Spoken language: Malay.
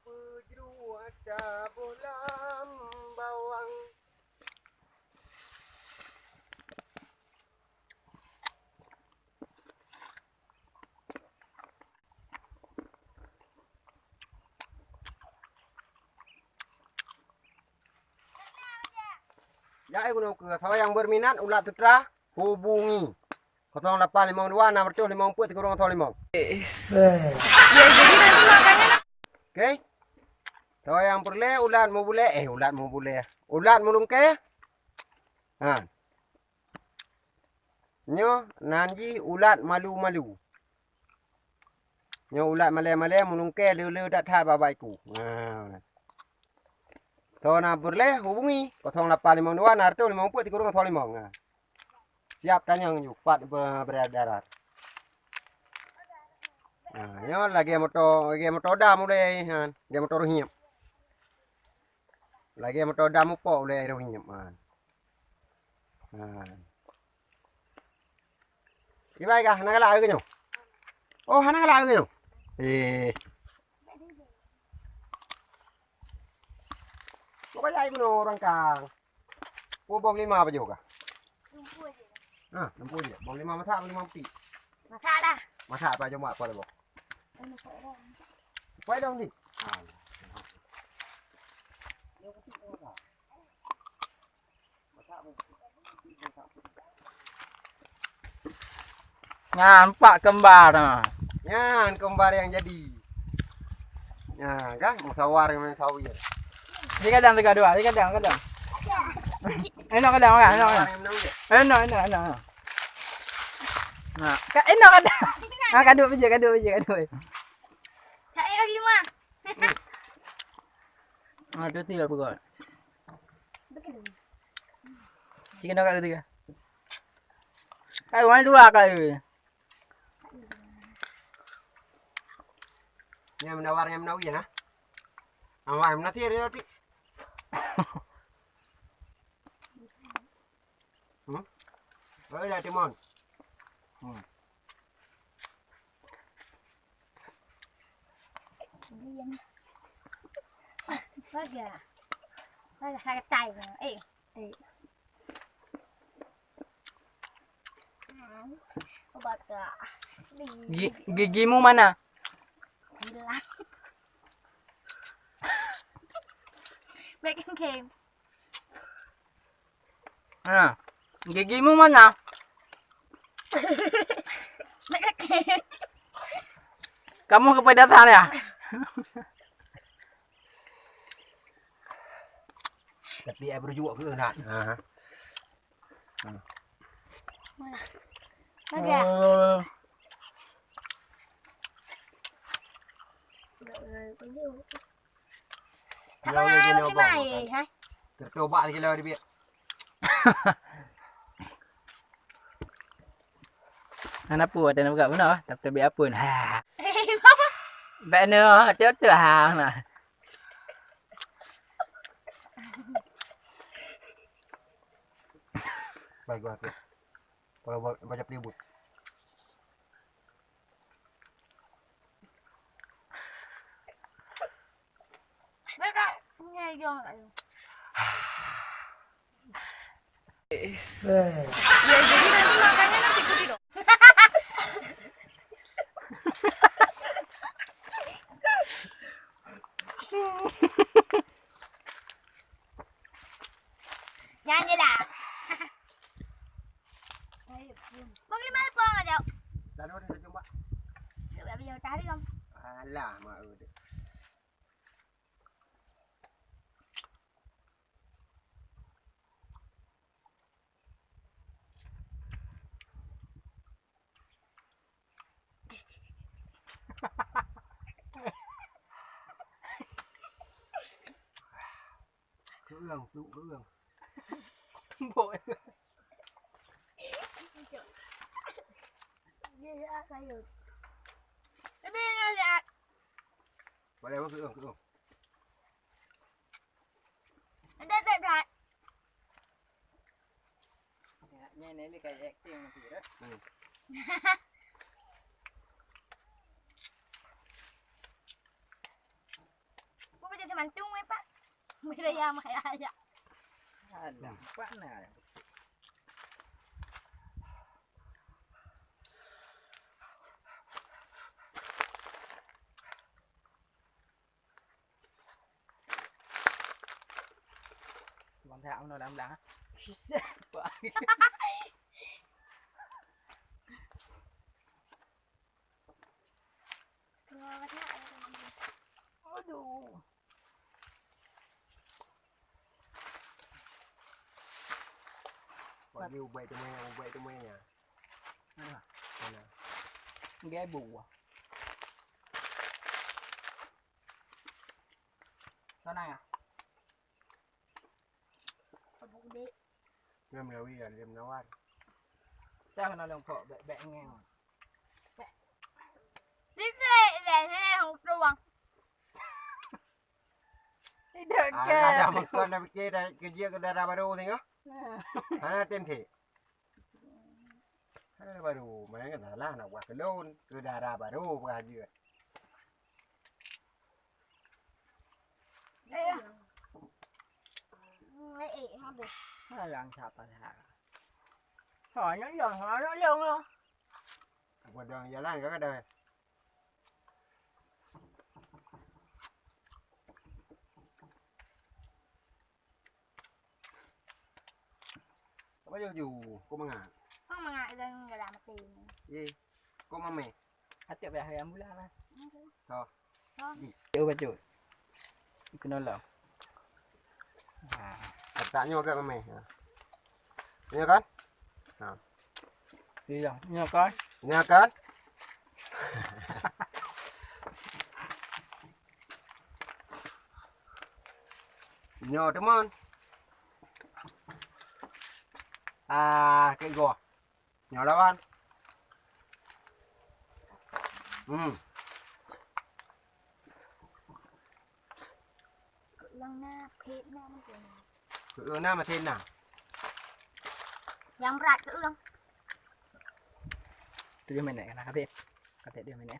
pejru ada bolam bawang. Ya, gunung ke tahu yang berminat ulat tutra hubungi 0852 650 305. Ya jadi nanti makannya Oke. Tahu yang perle ulat mau boleh ulat mau boleh. Ulat mulung ke? Ha. Nyo nanji ulat malu-malu. Nyo ulat male-male mulung ke le dak tha babaiku. Ha. Tahu nak perle hubungi 0852 650 305. Siap tanya nyu pat beradarat. Nah, nyo lagi motor dam mulai han, dia motor hiap. Lagi motor dam upo mulai hiap han. Han. Ibai ka nak la ke nyo. Oh, nak la ke nyo. Kok ay kuno orang kang. Bong 5 apa juga? lumpuh aja. Ah, 60 dia. Bong 5 mata 5 pi. Masak dah. Masak apa cuma apa bong? Quay dong đi. Nampak kembar nah. Yan, kembar yang jadi. Nah, kan musawar yang sawir. Dia kadang tiga dua, dia kadang. Enak kadang kan, enak. Enak. Nah, enak kadang. Ah, kadu biji. Saya lagi mah. Ah, tu tiga pukul. Chicken dog ketiga. Warna dua kali. Yang menawarnya menawi ya, nah. Awak menati ada roti. Oh, dah timon. Lagi sakit tai. Obat Gigimu mana? hilang. Baik kem. Ah, gigimu mana? Baik kem. Kamu kepadatan ya? Tapi berjuang ke nak. Lagi ya? Sama nga lima ha? Tercoba sila di biar. Anak pun ada nak buka mana? Tapi apa pun. Ha. Beno, tu hang nah. Baik gua. Baca pelibut. Baik ngay vô lại. Ya jadi nanti makannya nasi putih dong. Nyanyi lah. Bang 5 apa enggak, Cok? Dah udah coba. Coba biar cari không? Alah, mak udah. Hương. Bội. Vào đây cứ ương. Đây. Nhanh này lấy cái acting gì đó. mancung ya pak. Beda ya sama kayak aja. Ada mana? Bang thạo nó làm đá. Aduh. Còn nhiều vậy tụi mày nhỉ? Ghé bù à? Chỗ này à? Ngâm là bây giờ liềm nấu ăn. Chắc nó đồng phở bẹ nghe mà. Tiếp theo là thế không ruộng. Đi đợi À, kìa. ra một con là kia đây, cái kia cái ra ba đô thì nhá. À, tên thị. À, ba đô mà cái thằng lá nào quạt cái lôn, cứ ra ba đô và dừa. Đây à. Mấy ị không được. Nó làm sạp à thà. Hỏi nó luôn luôn. Một đường giờ lan cái đời. Bây giờ dù cô mang à? Không mà ngại lên người làm một tiền. Gì? Cô mang mẹ. À tiệm về em muốn làm á. Thôi. Chịu bà chuột. Cứ nói lợn. À. Tạ nhau cái mẹ. Nha con. À. Đi rồi, nha con. Nha con. Nhỏ đúng không? À, cái gò. Nhỏ đâu ăn? Lần na phết naมันเป็น Cứ nào mà thêm nào. ยังรัดก็เอื้อง Tôi đưa mày nè, là có thể đưa mày nè.